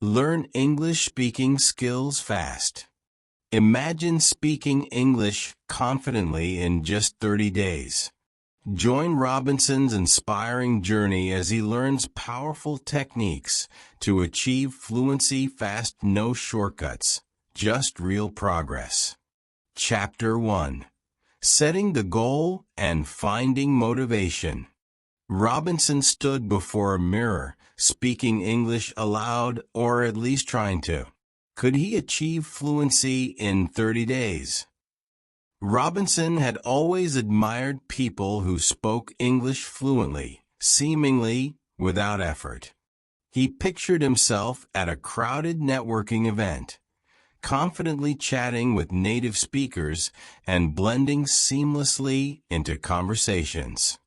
Learn English speaking skills fast. Imagine speaking English confidently in just 30 days. Join Robinson's inspiring journey as he learns powerful techniques to achieve fluency fast, no shortcuts, just real progress. Chapter 1. Setting the goal and finding motivation. Robinson stood before a mirror, speaking English aloud, or at least trying to. Could he achieve fluency in 30 days? Robinson had always admired people who spoke English fluently, seemingly without effort. He pictured himself at a crowded networking event, confidently chatting with native speakers and blending seamlessly into conversations.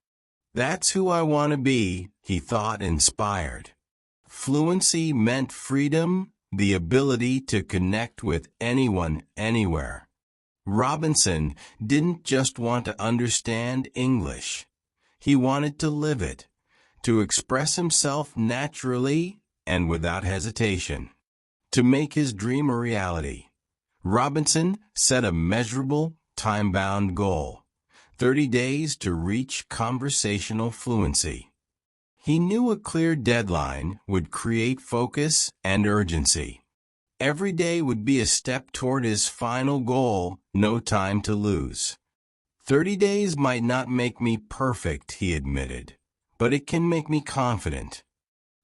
That's who I want to be, he thought, inspired. Fluency meant freedom, the ability to connect with anyone, anywhere. Robinson didn't just want to understand English. He wanted to live it, to express himself naturally and without hesitation. To make his dream a reality, Robinson set a measurable, time-bound goal: 30 days to reach conversational fluency. He knew a clear deadline would create focus and urgency. Every day would be a step toward his final goal, no time to lose. 30 days might not make me perfect, he admitted, but it can make me confident.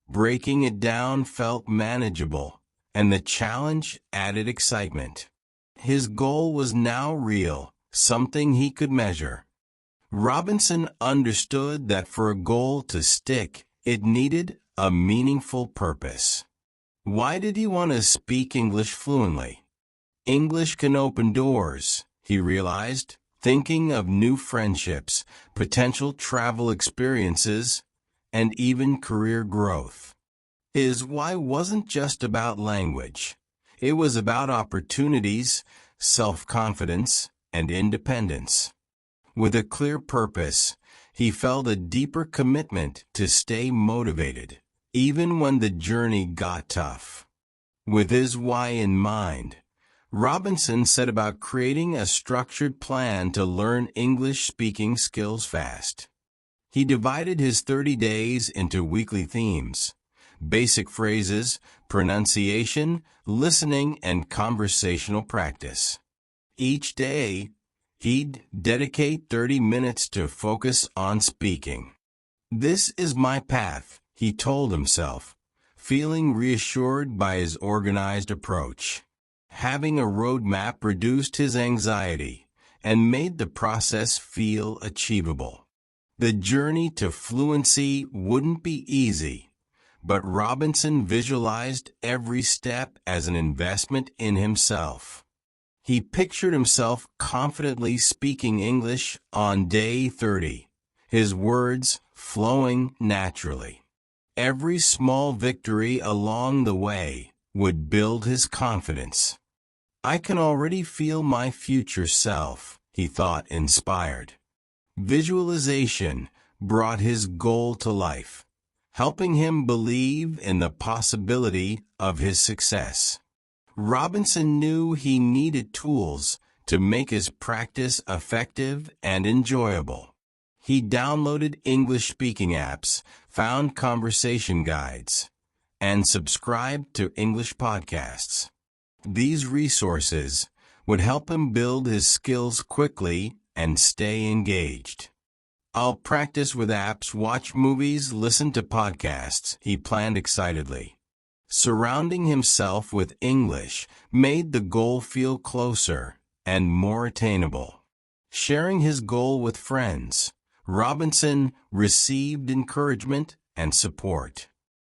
Breaking it down felt manageable, and the challenge added excitement. His goal was now real, something he could measure. Robinson understood that for a goal to stick, it needed a meaningful purpose. Why did he want to speak English fluently? English can open doors, he realized, thinking of new friendships, potential travel experiences, and even career growth. His why wasn't just about language. It was about opportunities, self-confidence, and independence. With a clear purpose, he felt a deeper commitment to stay motivated, even when the journey got tough. With his why in mind, Robinson set about creating a structured plan to learn English speaking skills fast. He divided his 30 days into weekly themes: basic phrases, pronunciation, listening, and conversational practice. Each day, he'd dedicate 30 minutes to focus on speaking. This is my path, he told himself, feeling reassured by his organized approach. Having a roadmap reduced his anxiety and made the process feel achievable. The journey to fluency wouldn't be easy, but Robinson visualized every step as an investment in himself. He pictured himself confidently speaking English on day 30, his words flowing naturally. Every small victory along the way would build his confidence. I can already feel my future self, he thought, inspired. Visualization brought his goal to life, helping him believe in the possibility of his success. Robinson knew he needed tools to make his practice effective and enjoyable. He downloaded English-speaking apps, found conversation guides, and subscribed to English podcasts. These resources would help him build his skills quickly and stay engaged. I'll practice with apps, watch movies, listen to podcasts, he planned excitedly. Surrounding himself with English made the goal feel closer and more attainable. Sharing his goal with friends, Robinson received encouragement and support.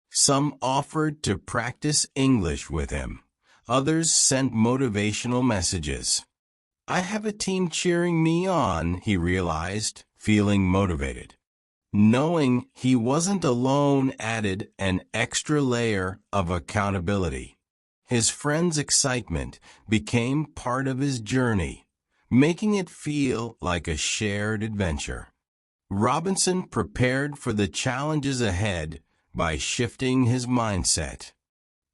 Some offered to practice English with him. Others sent motivational messages. I have a team cheering me on, he realized, feeling motivated. Knowing he wasn't alone added an extra layer of accountability. His friend's excitement became part of his journey, making it feel like a shared adventure. Robinson prepared for the challenges ahead by shifting his mindset.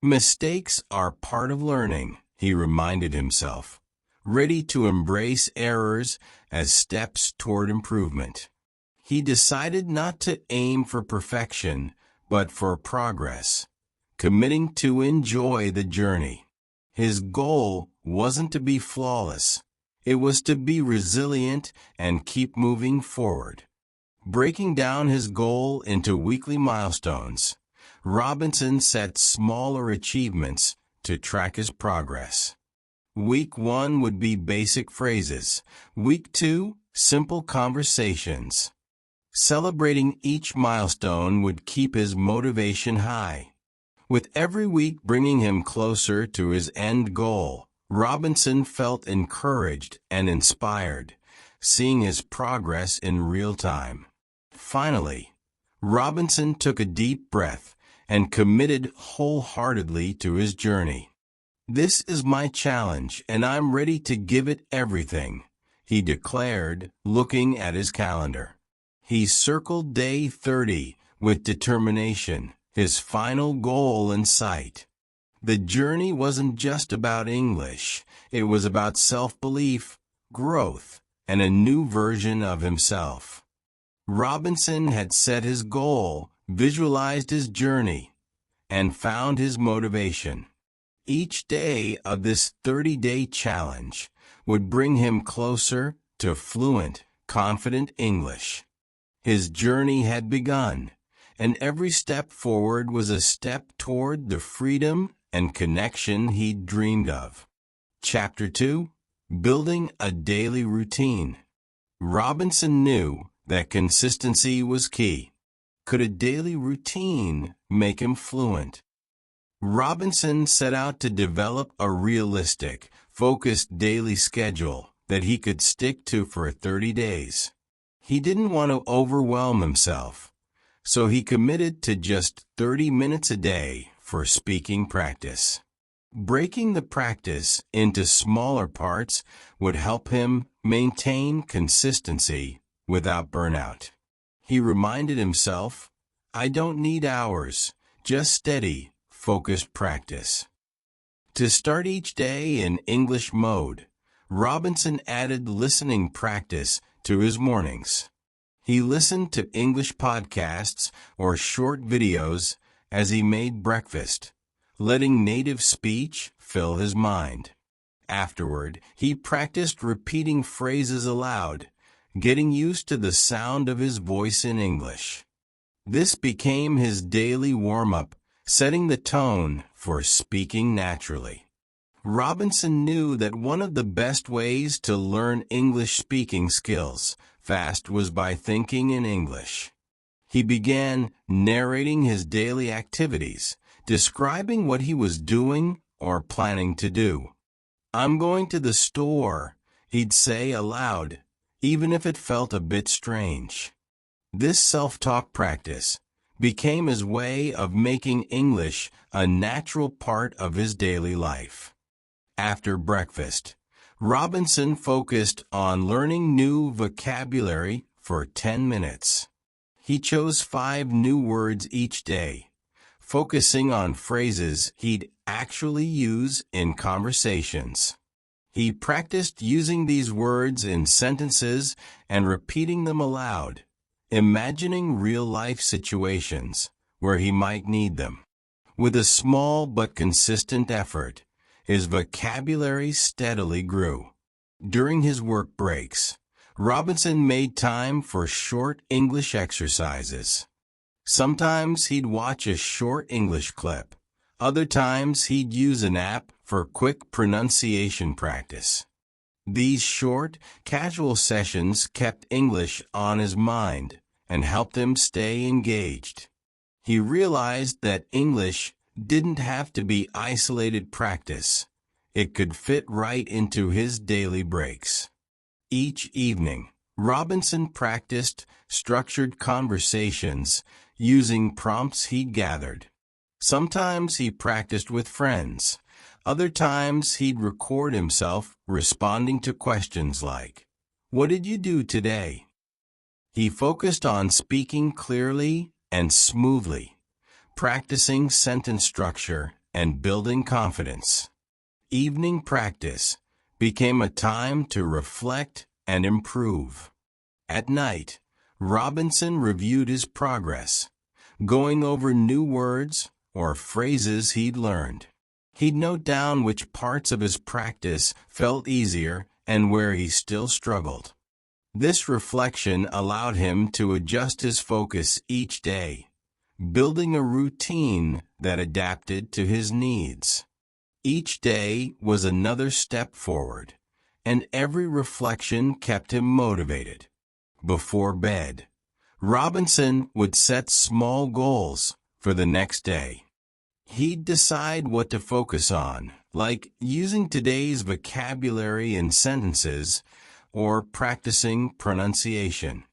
Mistakes are part of learning, he reminded himself, ready to embrace errors as steps toward improvement. He decided not to aim for perfection, but for progress, committing to enjoy the journey. His goal wasn't to be flawless. It was to be resilient and keep moving forward. Breaking down his goal into weekly milestones, Robinson set smaller achievements to track his progress. Week 1 would be basic phrases. Week 2, simple conversations. Celebrating each milestone would keep his motivation high. With every week bringing him closer to his end goal, Robinson felt encouraged and inspired, seeing his progress in real time. Finally, Robinson took a deep breath and committed wholeheartedly to his journey. "This is my challenge, and I'm ready to give it everything," he declared, looking at his calendar. He circled day 30 with determination, his final goal in sight. The journey wasn't just about English. It was about self-belief, growth, and a new version of himself. Robinson had set his goal, visualized his journey, and found his motivation. Each day of this 30-day challenge would bring him closer to fluent, confident English. His journey had begun, and every step forward was a step toward the freedom and connection he'd dreamed of. Chapter 2: Building a Daily Routine. Robinson knew that consistency was key. Could a daily routine make him fluent? Robinson set out to develop a realistic, focused daily schedule that he could stick to for 30 days. He didn't want to overwhelm himself, so he committed to just 30 minutes a day for speaking practice. Breaking the practice into smaller parts would help him maintain consistency without burnout. He reminded himself, "I don't need hours, just steady, focused practice." To start each day in English mode, Robinson added listening practice to his mornings. He listened to English podcasts or short videos as he made breakfast, letting native speech fill his mind. Afterward, he practiced repeating phrases aloud, getting used to the sound of his voice in English. This became his daily warm-up, setting the tone for speaking naturally. Robinson knew that one of the best ways to learn English speaking skills fast was by thinking in English. He began narrating his daily activities, describing what he was doing or planning to do. "I'm going to the store," he'd say aloud, even if it felt a bit strange. This self-talk practice became his way of making English a natural part of his daily life. After breakfast, Robinson focused on learning new vocabulary for 10 minutes. He chose 5 new words each day, focusing on phrases he'd actually use in conversations. He practiced using these words in sentences and repeating them aloud, imagining real-life situations where he might need them. With a small but consistent effort, his vocabulary steadily grew. During his work breaks, Robinson made time for short English exercises. Sometimes he'd watch a short English clip. Other times he'd use an app for quick pronunciation practice. These short, casual sessions kept English on his mind and helped him stay engaged. He realized that English didn't have to be isolated practice. It could fit right into his daily breaks. Each evening, Robinson practiced structured conversations using prompts he'd gathered. Sometimes he practiced with friends. Other times he'd record himself responding to questions like, "What did you do today?" He focused on speaking clearly and smoothly, practicing sentence structure and building confidence. Evening practice became a time to reflect and improve. At night, Robinson reviewed his progress, going over new words or phrases he'd learned. He'd note down which parts of his practice felt easier and where he still struggled. This reflection allowed him to adjust his focus each day, building a routine that adapted to his needs. Each day was another step forward, and every reflection kept him motivated. Before bed, Robinson would set small goals for the next day. He'd decide what to focus on, like using today's vocabulary in sentences or practicing pronunciation.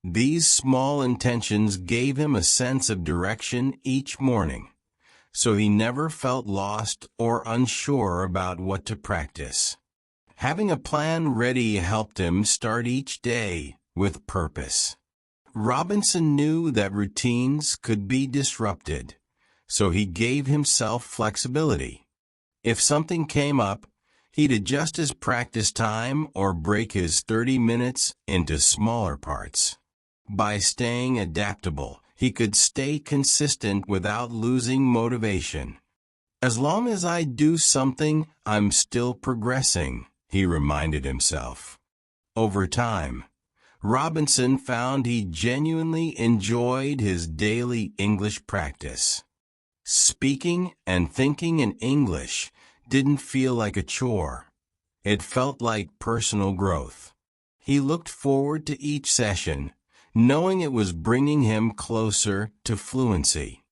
These small intentions gave him a sense of direction each morning, so he never felt lost or unsure about what to practice. Having a plan ready helped him start each day with purpose. Robinson knew that routines could be disrupted, so he gave himself flexibility. If something came up, he'd adjust his practice time or break his 30 minutes into smaller parts. By staying adaptable, he could stay consistent without losing motivation. As long as I do something, I'm still progressing, he reminded himself. Over time, Robinson found he genuinely enjoyed his daily English practice. Speaking and thinking in English didn't feel like a chore. It felt like personal growth. He looked forward to each session, knowing it was bringing him closer to fluency.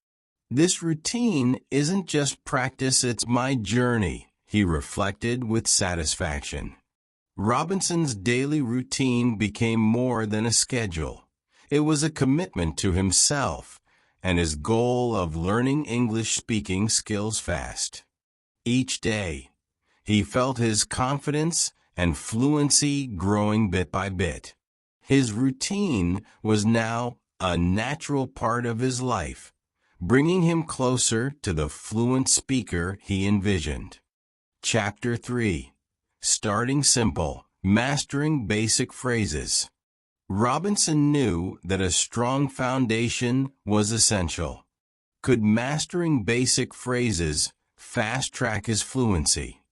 This routine isn't just practice, it's my journey, he reflected with satisfaction. Robinson's daily routine became more than a schedule. It was a commitment to himself and his goal of learning English speaking skills fast. Each day, he felt his confidence and fluency growing bit by bit. His routine was now a natural part of his life, bringing him closer to the fluent speaker he envisioned. Chapter 3. Starting Simple, Mastering Basic Phrases. Robinson knew that a strong foundation was essential. Could mastering basic phrases fast-track his fluency?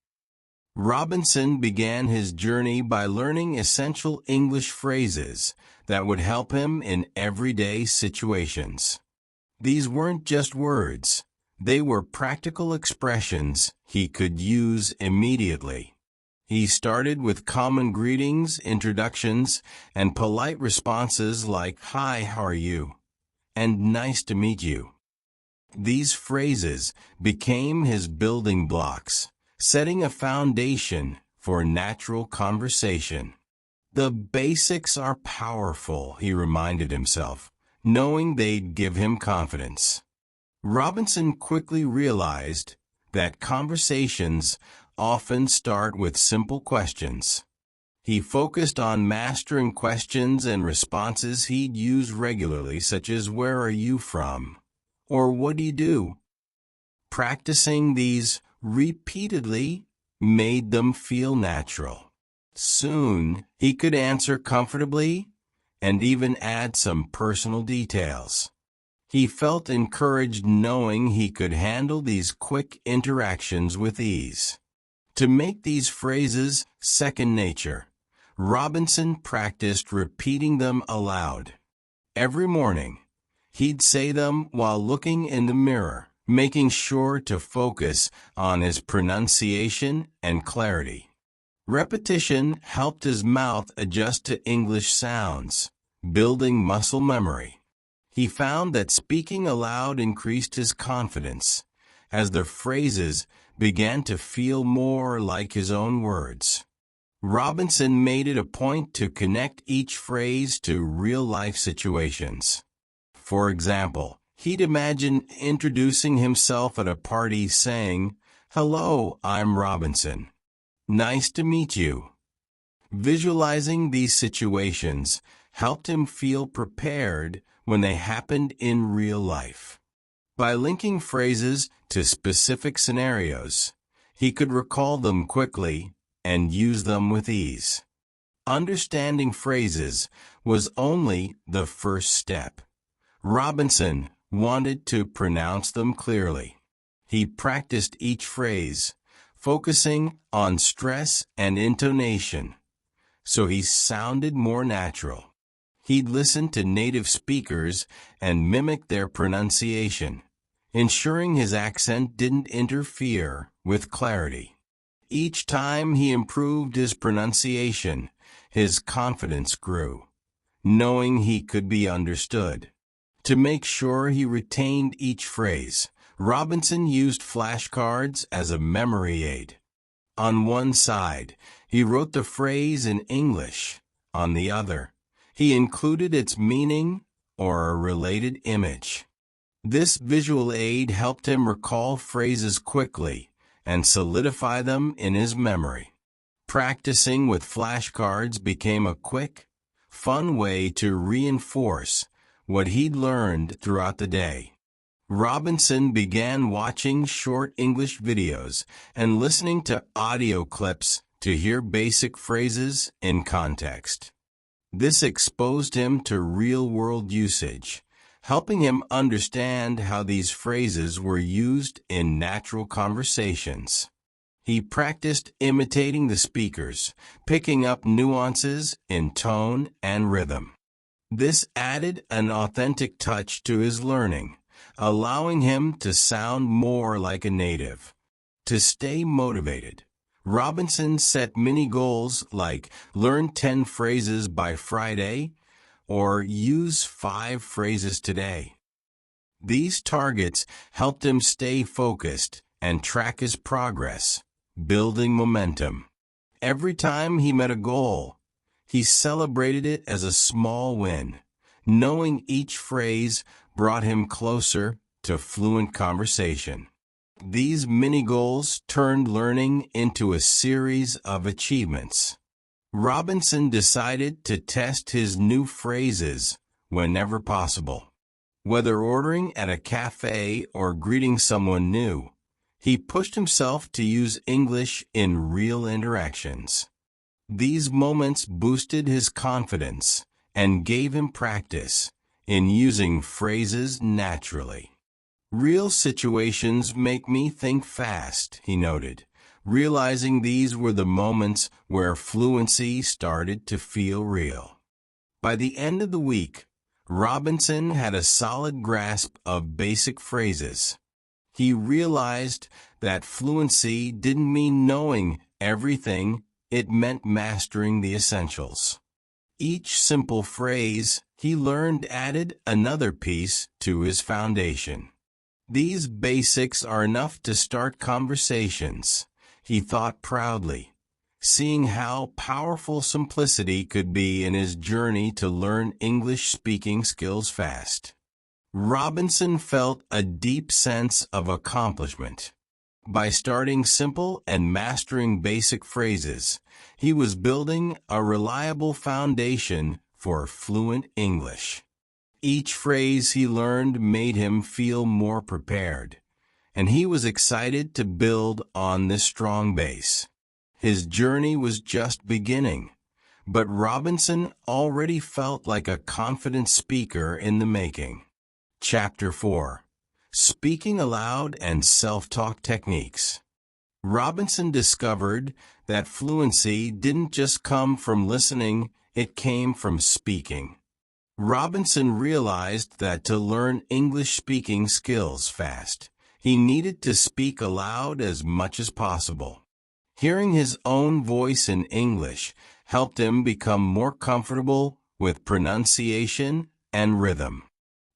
Robinson began his journey by learning essential English phrases that would help him in everyday situations. These weren't just words. They were practical expressions he could use immediately. He started with common greetings, introductions, and polite responses like, "Hi, how are you?" and "Nice to meet you." These phrases became his building blocks, setting a foundation for natural conversation. The basics are powerful, he reminded himself, knowing they'd give him confidence. Robinson quickly realized that conversations often start with simple questions. He focused on mastering questions and responses he'd use regularly, such as "Where are you from?" or "What do you do?" Practicing these repeatedly made them feel natural. Soon, he could answer comfortably and even add some personal details. He felt encouraged knowing he could handle these quick interactions with ease. To make these phrases second nature, Robinson practiced repeating them aloud. Every morning, he'd say them while looking in the mirror, making sure to focus on his pronunciation and clarity. Repetition helped his mouth adjust to English sounds, building muscle memory. He found that speaking aloud increased his confidence, as the phrases began to feel more like his own words. Robinson made it a point to connect each phrase to real-life situations. For example, he'd imagine introducing himself at a party saying, "Hello, I'm Robinson. Nice to meet you." Visualizing these situations helped him feel prepared when they happened in real life. By linking phrases to specific scenarios. He could recall them quickly and use them with ease. Understanding phrases was only the first step. Robinson wanted to pronounce them clearly. He practiced each phrase, focusing on stress and intonation, so he sounded more natural. He'd listen to native speakers and mimic their pronunciation, ensuring his accent didn't interfere with clarity. Each time he improved his pronunciation, his confidence grew, knowing he could be understood. To make sure he retained each phrase, Robinson used flashcards as a memory aid. On one side, he wrote the phrase in English. On the other, he included its meaning or a related image. This visual aid helped him recall phrases quickly and solidify them in his memory. Practicing with flashcards became a quick, fun way to reinforce what he'd learned throughout the day. Robinson began watching short English videos and listening to audio clips to hear basic phrases in context. This exposed him to real-world usage, helping him understand how these phrases were used in natural conversations. He practiced imitating the speakers, picking up nuances in tone and rhythm. This added an authentic touch to his learning, allowing him to sound more like a native. To stay motivated, Robinson set mini goals like learn 10 phrases by Friday or use 5 phrases today. These targets helped him stay focused and track his progress, building momentum. Every time he met a goal, he celebrated it as a small win, knowing each phrase brought him closer to fluent conversation. These mini-goals turned learning into a series of achievements. Robinson decided to test his new phrases whenever possible. Whether ordering at a cafe or greeting someone new, he pushed himself to use English in real interactions. These moments boosted his confidence and gave him practice in using phrases naturally. Real situations make me think fast, he noted, realizing these were the moments where fluency started to feel real. By the end of the week, Robinson had a solid grasp of basic phrases. He realized that fluency didn't mean knowing everything, it meant mastering the essentials. Each simple phrase he learned added another piece to his foundation. These basics are enough to start conversations, he thought proudly, seeing how powerful simplicity could be in his journey to learn English speaking skills fast. Robinson felt a deep sense of accomplishment. By starting simple and mastering basic phrases, he was building a reliable foundation for fluent English. Each phrase he learned made him feel more prepared, and he was excited to build on this strong base. His journey was just beginning, but Robinson already felt like a confident speaker in the making. Chapter 4. Speaking Aloud and Self-Talk Techniques. Robinson discovered that fluency didn't just come from listening, it came from speaking. Robinson realized that to learn English speaking skills fast, he needed to speak aloud as much as possible. Hearing his own voice in English helped him become more comfortable with pronunciation and rhythm.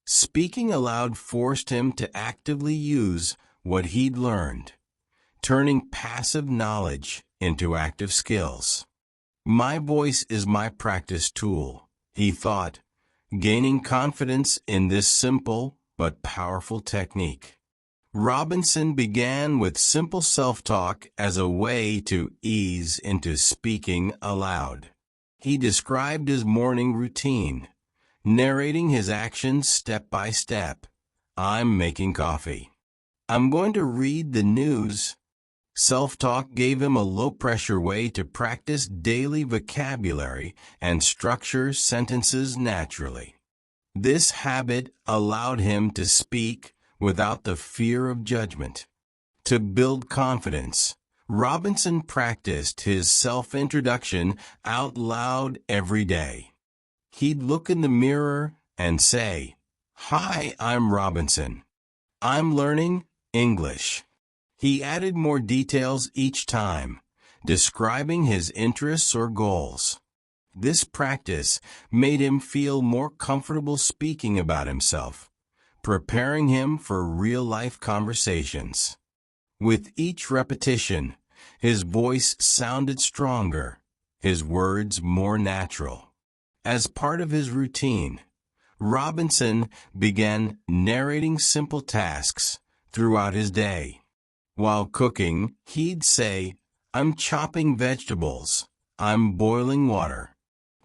Speaking aloud forced him to actively use what he'd learned, turning passive knowledge into active skills. My voice is my practice tool, he thought, gaining confidence in this simple but powerful technique. Robinson began with simple self-talk as a way to ease into speaking aloud. He described his morning routine, narrating his actions step by step. I'm making coffee. I'm going to read the news. Self-talk gave him a low-pressure way to practice daily vocabulary and structure sentences naturally. This habit allowed him to speak without the fear of judgment. To build confidence, Robinson practiced his self-introduction out loud every day. He'd look in the mirror and say, "Hi, I'm Robinson. I'm learning English." He added more details each time, describing his interests or goals. This practice made him feel more comfortable speaking about himself, preparing him for real-life conversations. With each repetition, his voice sounded stronger, his words more natural. As part of his routine, Robinson began narrating simple tasks throughout his day. While cooking, he'd say, "I'm chopping vegetables. I'm boiling water."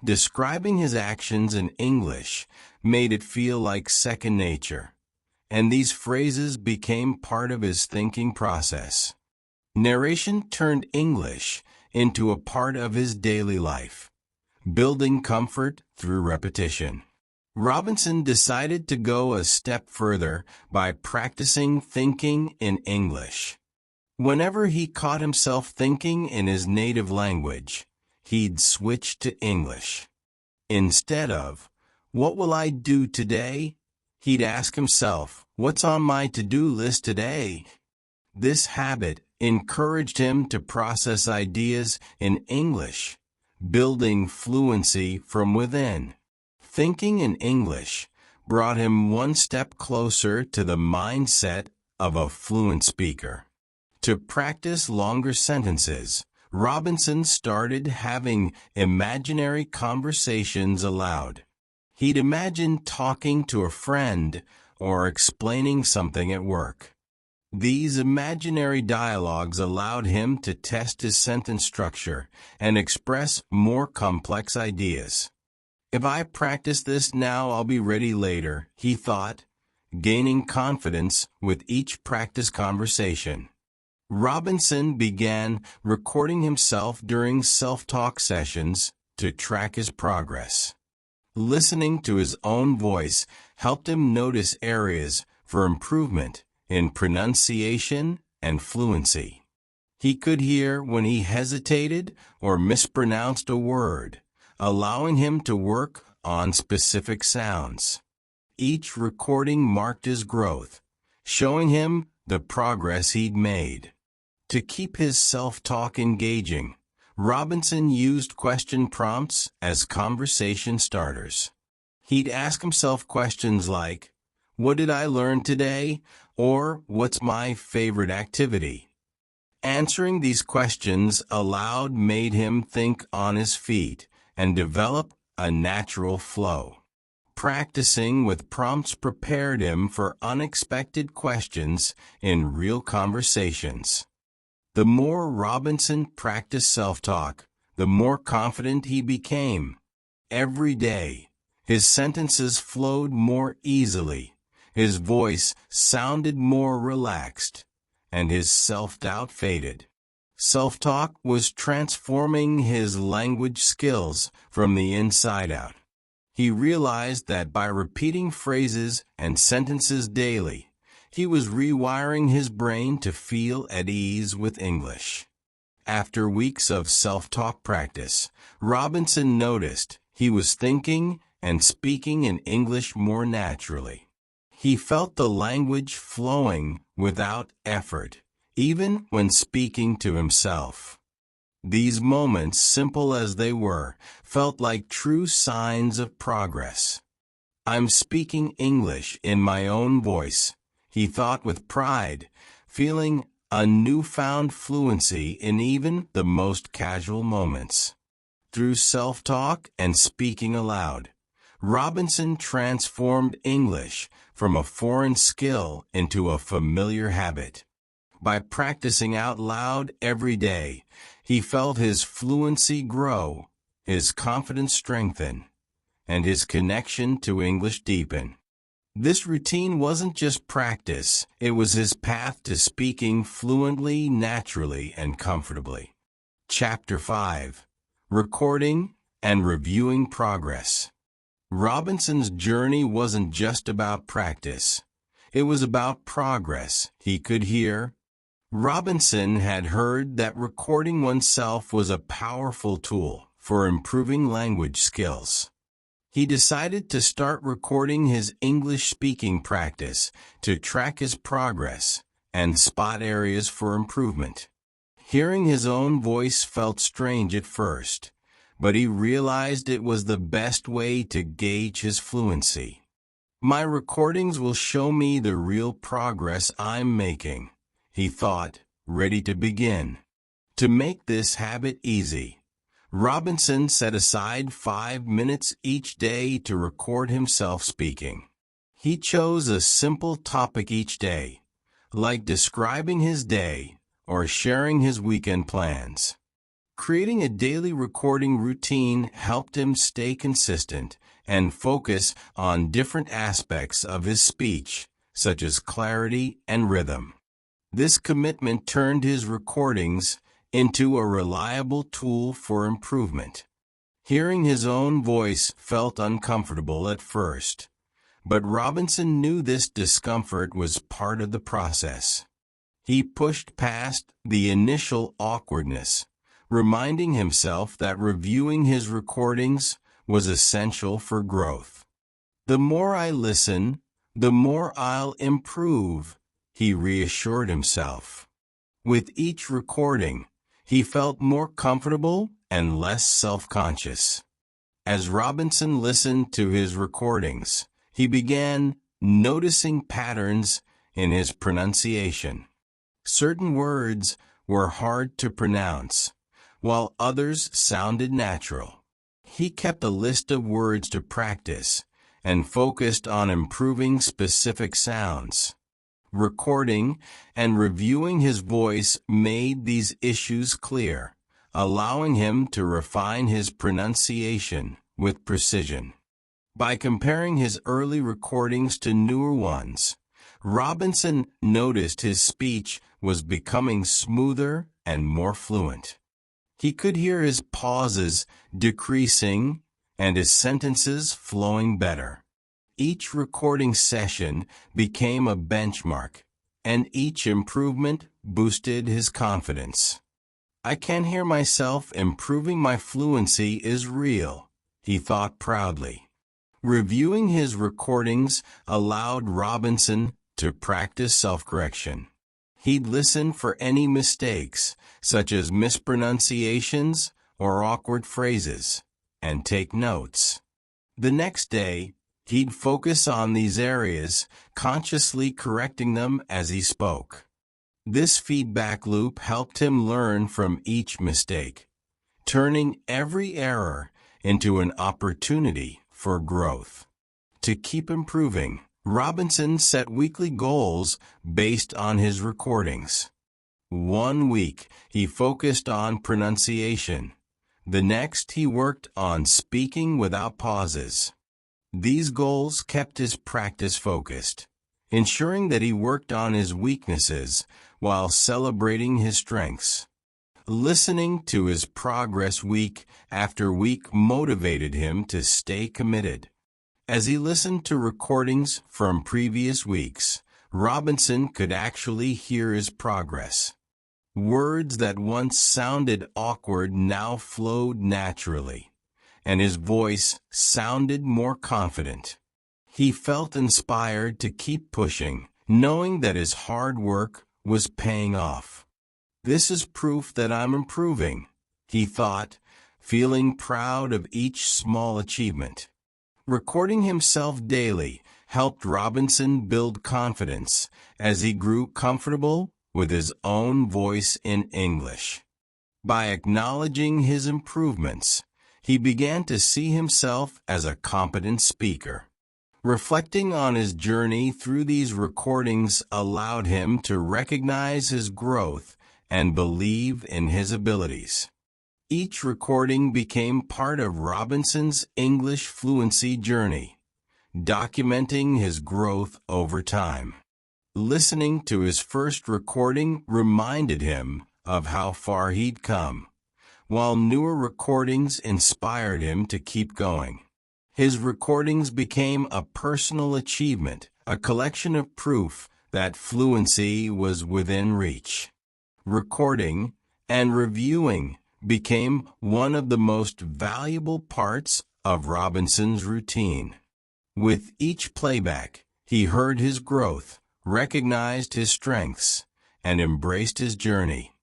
Describing his actions in English made it feel like second nature, and these phrases became part of his thinking process. Narration turned English into a part of his daily life, building comfort through repetition. Robinson decided to go a step further by practicing thinking in English. Whenever he caught himself thinking in his native language, he'd switch to English. Instead of, "What will I do today?" he'd ask himself, "What's on my to-do list today?" This habit encouraged him to process ideas in English, building fluency from within. Thinking in English brought him one step closer to the mindset of a fluent speaker. To practice longer sentences, Robinson started having imaginary conversations aloud. He'd imagine talking to a friend or explaining something at work. These imaginary dialogues allowed him to test his sentence structure and express more complex ideas. "If I practice this now, I'll be ready later," he thought, gaining confidence with each practice conversation. Robinson began recording himself during self-talk sessions to track his progress. Listening to his own voice helped him notice areas for improvement in pronunciation and fluency. He could hear when he hesitated or mispronounced a word, allowing him to work on specific sounds. Each recording marked his growth, showing him the progress he'd made. To keep his self-talk engaging, Robinson used question prompts as conversation starters. He'd ask himself questions like, "What did I learn today?" or "What's my favorite activity?" Answering these questions aloud made him think on his feet and develop a natural flow. Practicing with prompts prepared him for unexpected questions in real conversations. The more Robinson practiced self-talk, the more confident he became. Every day, his sentences flowed more easily, his voice sounded more relaxed, and his self-doubt faded. Self-talk was transforming his language skills from the inside out. He realized that by repeating phrases and sentences daily, he was rewiring his brain to feel at ease with English. After weeks of self-talk practice, Robinson noticed he was thinking and speaking in English more naturally. He felt the language flowing without effort, even when speaking to himself. These moments, simple as they were, felt like true signs of progress. "I'm speaking English in my own voice," he thought with pride, feeling a newfound fluency in even the most casual moments. Through self-talk and speaking aloud, Robinson transformed English from a foreign skill into a familiar habit. By practicing out loud every day, he felt his fluency grow, his confidence strengthen, and his connection to English deepen. This routine wasn't just practice, it was his path to speaking fluently, naturally, and comfortably. Chapter 5. Recording and Reviewing Progress. Robinson's journey wasn't just about practice. It was about progress. He could hear. Robinson had heard that recording oneself was a powerful tool for improving language skills. He decided to start recording his English speaking practice to track his progress and spot areas for improvement. Hearing his own voice felt strange at first, but he realized it was the best way to gauge his fluency. My recordings will show me the real progress I'm making, he thought, ready to begin. To make this habit easy, Robinson set aside 5 minutes each day to record himself speaking. He chose a simple topic each day, like describing his day or sharing his weekend plans. Creating a daily recording routine helped him stay consistent and focus on different aspects of his speech, such as clarity and rhythm. This commitment turned his recordings into a reliable tool for improvement. Hearing his own voice felt uncomfortable at first, but Robinson knew this discomfort was part of the process. He pushed past the initial awkwardness, reminding himself that reviewing his recordings was essential for growth. The more I listen, the more I'll improve, he reassured himself. With each recording, he felt more comfortable and less self-conscious. As Robinson listened to his recordings, he began noticing patterns in his pronunciation. Certain words were hard to pronounce, while others sounded natural. He kept a list of words to practice and focused on improving specific sounds. Recording and reviewing his voice made these issues clear, allowing him to refine his pronunciation with precision. By comparing his early recordings to newer ones, Robinson noticed his speech was becoming smoother and more fluent. He could hear his pauses decreasing and his sentences flowing better. Each recording session became a benchmark, and each improvement boosted his confidence. I can hear myself improving. My fluency is real, he thought proudly. Reviewing his recordings allowed Robinson to practice self-correction. He'd listen for any mistakes, such as mispronunciations or awkward phrases, and take notes. The next day, he'd focus on these areas, consciously correcting them as he spoke. This feedback loop helped him learn from each mistake, turning every error into an opportunity for growth. To keep improving, Robinson set weekly goals based on his recordings. One week, he focused on pronunciation. The next, he worked on speaking without pauses. These goals kept his practice focused, ensuring that he worked on his weaknesses while celebrating his strengths. Listening to his progress week after week motivated him to stay committed. As he listened to recordings from previous weeks, Robinson could actually hear his progress. Words that once sounded awkward now flowed naturally, and his voice sounded more confident. He felt inspired to keep pushing, knowing that his hard work was paying off. This is proof that I'm improving, he thought, feeling proud of each small achievement. Recording himself daily helped Robinson build confidence as he grew comfortable with his own voice in English. By acknowledging his improvements, he began to see himself as a competent speaker. Reflecting on his journey through these recordings allowed him to recognize his growth and believe in his abilities. Each recording became part of Robinson's English fluency journey, documenting his growth over time. Listening to his first recording reminded him of how far he'd come, while newer recordings inspired him to keep going. His recordings became a personal achievement, a collection of proof that fluency was within reach. Recording and reviewing became one of the most valuable parts of Robinson's routine. With each playback, he heard his growth, recognized his strengths, and embraced his journey.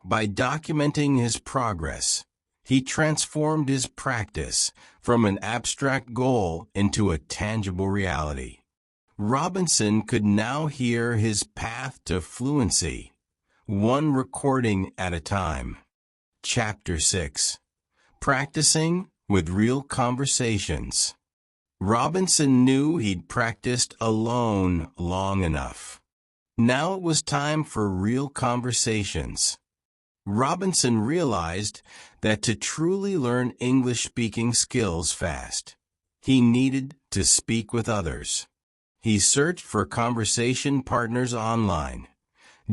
By documenting his progress, he transformed his practice from an abstract goal into a tangible reality. Robinson could now hear his path to fluency, one recording at a time. Chapter 6. Practicing with Real Conversations. Robinson knew he'd practiced alone long enough. Now it was time for real conversations. Robinson realized that to truly learn English-speaking skills fast, he needed to speak with others. He searched for conversation partners online,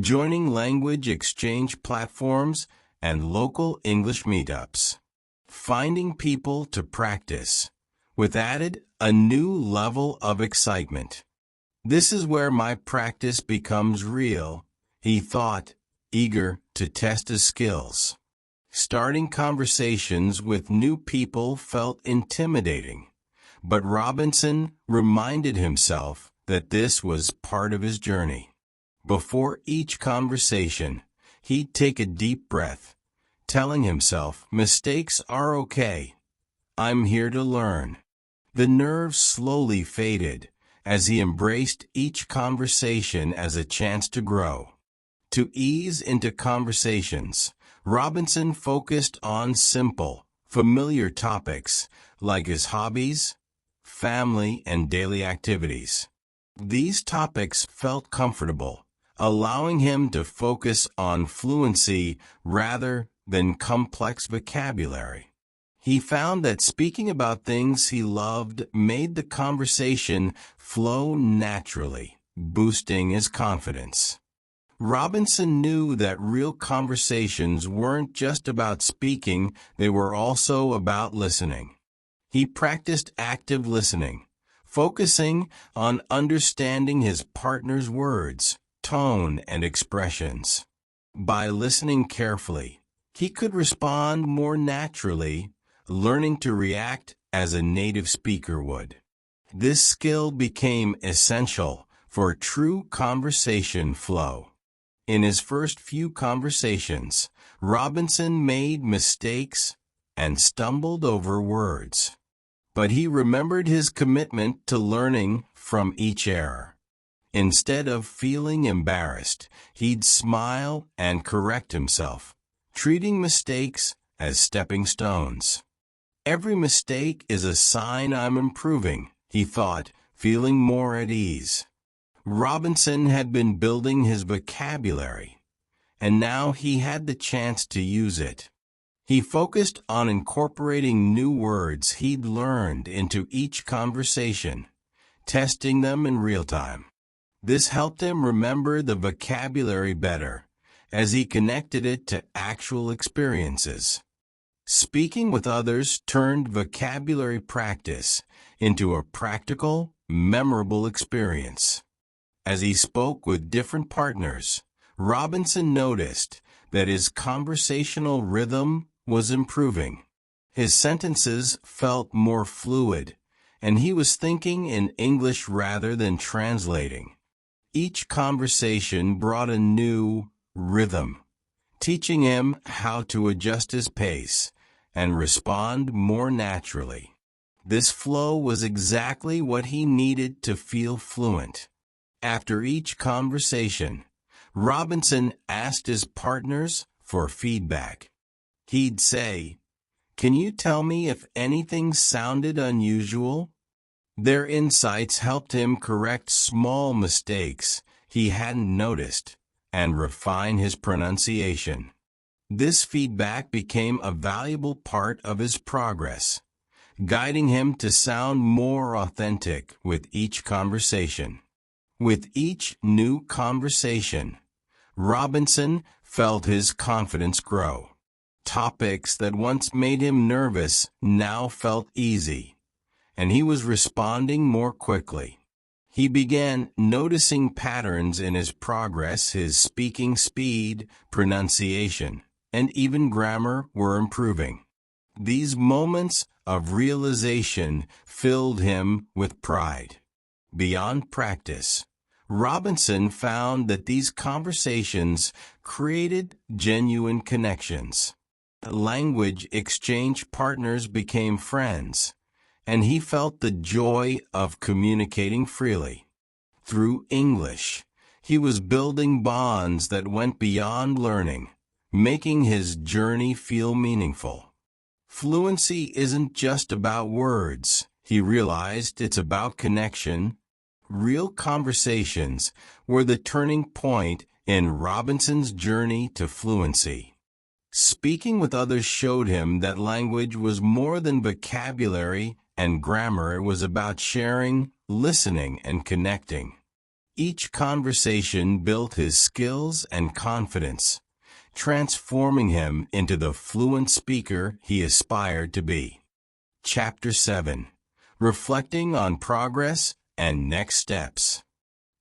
joining language exchange platforms and local English meetups. Finding people to practice with added a new level of excitement. This is where my practice becomes real, he thought, eager to test his skills. Starting conversations with new people felt intimidating, but Robinson reminded himself that this was part of his journey. Before each conversation, he'd take a deep breath, telling himself, mistakes are okay. I'm here to learn. The nerves slowly faded as he embraced each conversation as a chance to grow. To ease into conversations, Robinson focused on simple, familiar topics like his hobbies, family, and daily activities. These topics felt comfortable, allowing him to focus on fluency rather than complex vocabulary. He found that speaking about things he loved made the conversation flow naturally, boosting his confidence. Robinson knew that real conversations weren't just about speaking, they were also about listening. He practiced active listening, focusing on understanding his partner's words, tone, and expressions. By listening carefully, he could respond more naturally, learning to react as a native speaker would. This skill became essential for true conversation flow. In his first few conversations, Robinson made mistakes and stumbled over words. But he remembered his commitment to learning from each error. Instead of feeling embarrassed, he'd smile and correct himself, treating mistakes as stepping stones. Every mistake is a sign I'm improving, he thought, feeling more at ease. Robinson had been building his vocabulary, and now he had the chance to use it. He focused on incorporating new words he'd learned into each conversation, testing them in real time. This helped him remember the vocabulary better, as he connected it to actual experiences. Speaking with others turned vocabulary practice into a practical, memorable experience. As he spoke with different partners, Robinson noticed that his conversational rhythm was improving. His sentences felt more fluid, and he was thinking in English rather than translating. Each conversation brought a new rhythm, teaching him how to adjust his pace and respond more naturally. This flow was exactly what he needed to feel fluent. After each conversation, Robinson asked his partners for feedback. He'd say, "Can you tell me if anything sounded unusual?" Their insights helped him correct small mistakes he hadn't noticed and refine his pronunciation. This feedback became a valuable part of his progress, guiding him to sound more authentic with each conversation. With each new conversation, Robinson felt his confidence grow. Topics that once made him nervous now felt easy, and he was responding more quickly. He began noticing patterns in his progress. His speaking speed, pronunciation, and even grammar were improving. These moments of realization filled him with pride. Beyond practice, Robinson found that these conversations created genuine connections. Language exchange partners became friends, and he felt the joy of communicating freely. Through English, he was building bonds that went beyond learning, making his journey feel meaningful. Fluency isn't just about words, he realized. It's about connection. Real conversations were the turning point in Robinson's journey to fluency. Speaking with others showed him that language was more than vocabulary and grammar. It was about sharing, listening, and connecting. Each conversation built his skills and confidence, transforming him into the fluent speaker he aspired to be. Chapter 7. Reflecting on Progress and Next Steps.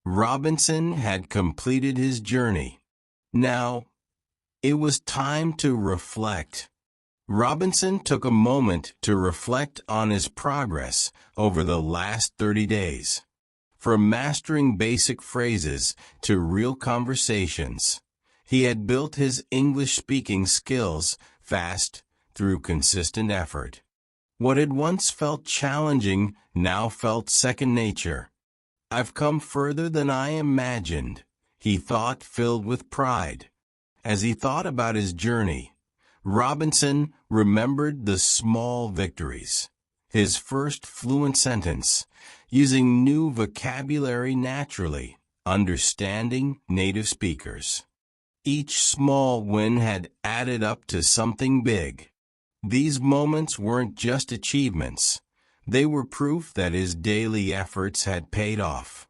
Robinson had completed his journey. Now, it was time to reflect. Robinson took a moment to reflect on his progress over the last 30 days. From mastering basic phrases to real conversations, he had built his English speaking skills fast through consistent effort. What had once felt challenging now felt second nature. "I've come further than I imagined," he thought, filled with pride. As he thought about his journey, Robinson remembered the small victories. His first fluent sentence, using new vocabulary naturally, understanding native speakers. Each small win had added up to something big. These moments weren't just achievements. They were proof that his daily efforts had paid off.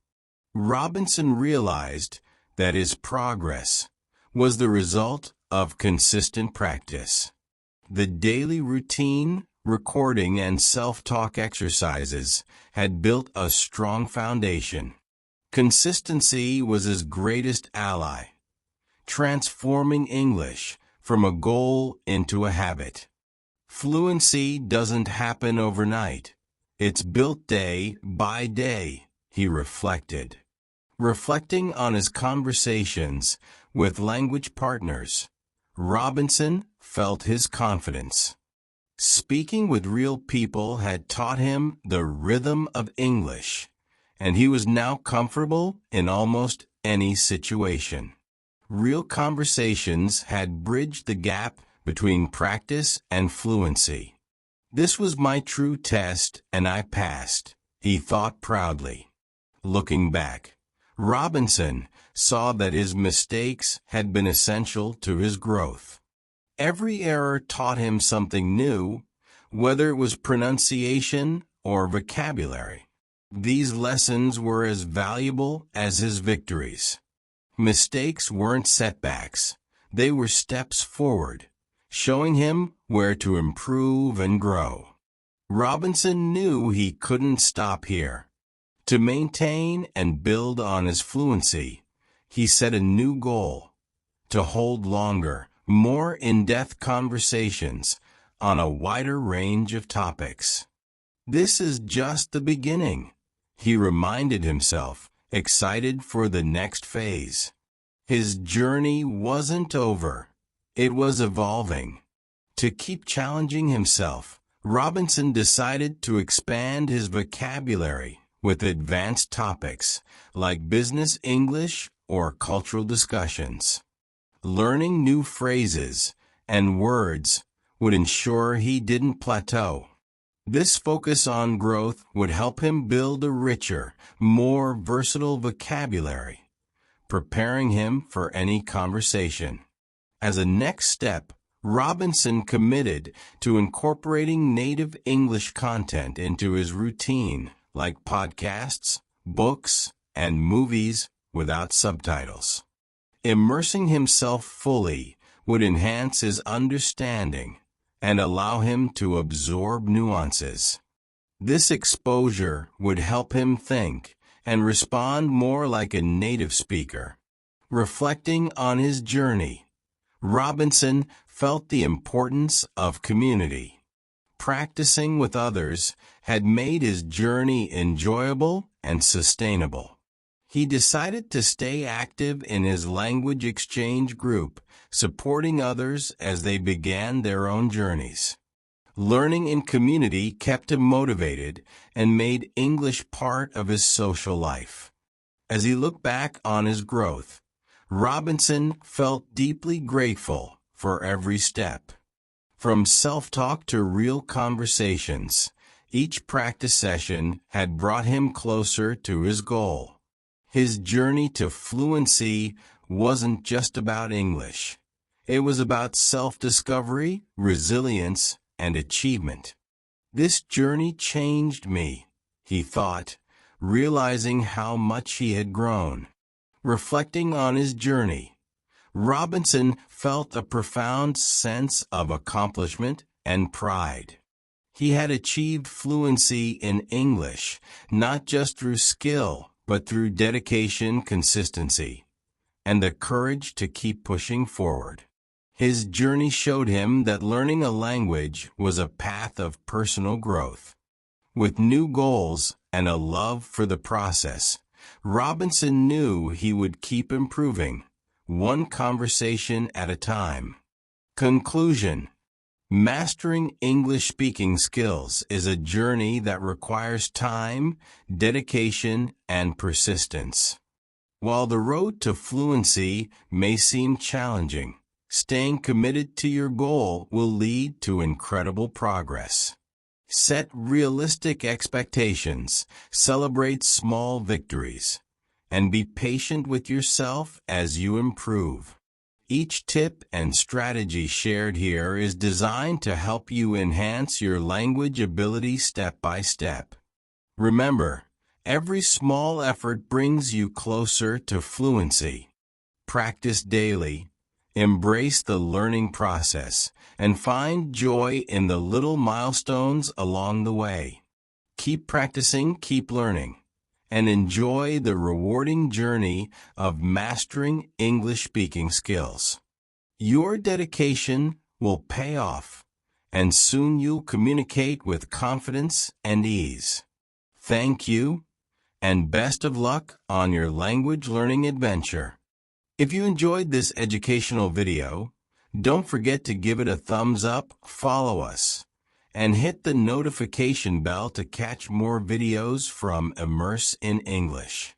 Robinson realized that his progress was the result of consistent practice. The daily routine, recording, and self-talk exercises had built a strong foundation. Consistency was his greatest ally, transforming English from a goal into a habit. Fluency doesn't happen overnight. It's built day by day, he reflected. Reflecting on his conversations with language partners, Robinson felt his confidence. Speaking with real people had taught him the rhythm of English, and he was now comfortable in almost any situation. Real conversations had bridged the gap between practice and fluency. "This was my true test, and I passed," he thought proudly. Looking back, Robinson saw that his mistakes had been essential to his growth. Every error taught him something new, whether it was pronunciation or vocabulary. These lessons were as valuable as his victories. Mistakes weren't setbacks, they were steps forward, showing him where to improve and grow. Robinson knew he couldn't stop here. To maintain and build on his fluency, he set a new goal: to hold longer, more in-depth conversations on a wider range of topics. "This is just the beginning," he reminded himself, excited for the next phase. His journey wasn't over. It was evolving. To keep challenging himself, Robinson decided to expand his vocabulary with advanced topics like business English or cultural discussions. Learning new phrases and words would ensure he didn't plateau. This focus on growth would help him build a richer, more versatile vocabulary, preparing him for any conversation. As a next step, Robinson committed to incorporating native English content into his routine, like podcasts, books, and movies without subtitles. Immersing himself fully would enhance his understanding and allow him to absorb nuances. This exposure would help him think and respond more like a native speaker. Reflecting on his journey, Robinson felt the importance of community. Practicing with others had made his journey enjoyable and sustainable. He decided to stay active in his language exchange group, supporting others as they began their own journeys. Learning in community kept him motivated and made English part of his social life. As he looked back on his growth, Robinson felt deeply grateful for every step. From self-talk to real conversations, each practice session had brought him closer to his goal. His journey to fluency wasn't just about English. It was about self-discovery, resilience, and achievement. This journey changed me, he thought, realizing how much he had grown. Reflecting on his journey, Robinson felt a profound sense of accomplishment and pride. He had achieved fluency in English, not just through skill, but through dedication, consistency, and the courage to keep pushing forward. His journey showed him that learning a language was a path of personal growth. With new goals and a love for the process, Robinson knew he would keep improving, one conversation at a time. Conclusion: mastering English speaking skills is a journey that requires time, dedication, and persistence. While the road to fluency may seem challenging, staying committed to your goal will lead to incredible progress. Set realistic expectations, celebrate small victories, and be patient with yourself as you improve. Each tip and strategy shared here is designed to help you enhance your language ability step by step. Remember, every small effort brings you closer to fluency. Practice daily, embrace the learning process, and find joy in the little milestones along the way. Keep practicing, keep learning, and enjoy the rewarding journey of mastering English speaking skills. Your dedication will pay off, and soon you'll communicate with confidence and ease. Thank you, and best of luck on your language learning adventure. If you enjoyed this educational video, don't forget to give it a thumbs up, follow us, and hit the notification bell to catch more videos from Immerse in English.